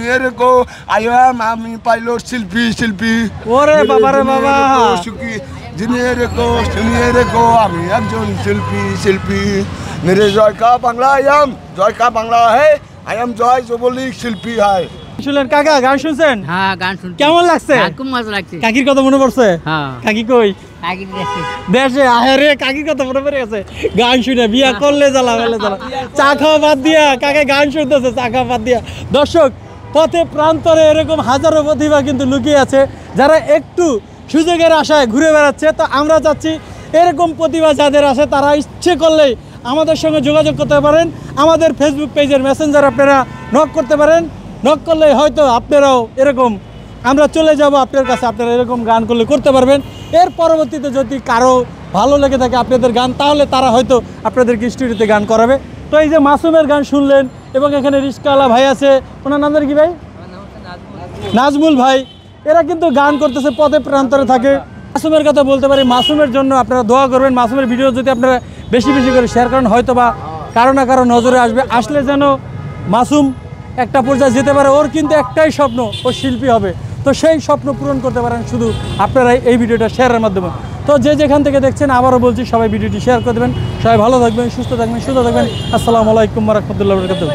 শুনিয়ে রেখো আমি পাইলট শিল্পী ওরে বাবা রে বাবা শুনিয়ে রেখো আমি একজন শিল্পী মেরে জয় কা বাংলা জয় কা বাংলা আই এম জয় যুবলীগ শিল্পী হায়। শুনলেন কাকা, গান শুনছেন? হ্যাঁ, গান শুনছি। কেমন লাগছে? খুব মজা লাগছে। কাকির কথা মনে পড়ছে? হ্যাঁ। কাকি কই? কাকি দেশে আরে কাকির কথা মনে পড়ে গেছে। গান শুনে বিয়া করলে জ্বালা চা খাওয়া বাদ দিয়া কাকে গান শুনতেছে, চা খাওয়া বাদ দিয়া। দর্শক, পথে প্রান্তরে এরকম হাজারো প্রতিভা কিন্তু লুকিয়ে আছে, যারা একটু সুযোগের আশায় ঘুরে বেড়াচ্ছে। তো আমরা চাচ্ছি এরকম প্রতিভা যাদের আছে তারা ইচ্ছে করলেই আমাদের সঙ্গে যোগাযোগ করতে পারেন। আমাদের ফেসবুক পেজের মেসেঞ্জার আপনারা নক করতে পারেন। নক করলে হয়তো আপনারাও এরকম আমরা চলে যাব আপনার কাছে, আপনারা এরকম গান করলে করতে পারবেন। এর পরবর্তীতে যদি কারো ভালো লেগে থাকে আপনাদের গান, তাহলে তারা হয়তো আপনাদেরকে স্টুডিওতে গান করাবে। তো এই যে মাসুমের গান শুনলেন, এবং এখানে রিস্কাওয়ালা ভাই আছে, ওনার নাম কি ভাই? নাজমুল ভাই। এরা কিন্তু গান করতেছে, পথে প্রান্তরে থাকে। মাসুমের কথা বলতে পারি, মাসুমের জন্য আপনারা দোয়া করবেন। মাসুমের ভিডিও যদি আপনারা বেশি বেশি করে শেয়ার করেন, হয়তো বা কারো না কারো নজরে আসলে যেন মাসুম একটা পর্যায়ে যেতে পারে। ওর কিন্তু একটাই স্বপ্ন, ও শিল্পী হবে। তো সেই স্বপ্ন পূরণ করতে পারেন শুধু আপনারাই এই ভিডিওটা শেয়ারের মাধ্যমে। তো যে যেখান থেকে দেখছেন, আবারও বলছি, সবাই ভিডিওটি শেয়ার করে দেবেন। সবাই ভালো থাকবেন, সুস্থ থাকবেন, সুস্থ থাকবেন। আসসালামু আলাইকুম ওয়া রাহমাতুল্লাহি ওয়া বারাকাতুহু।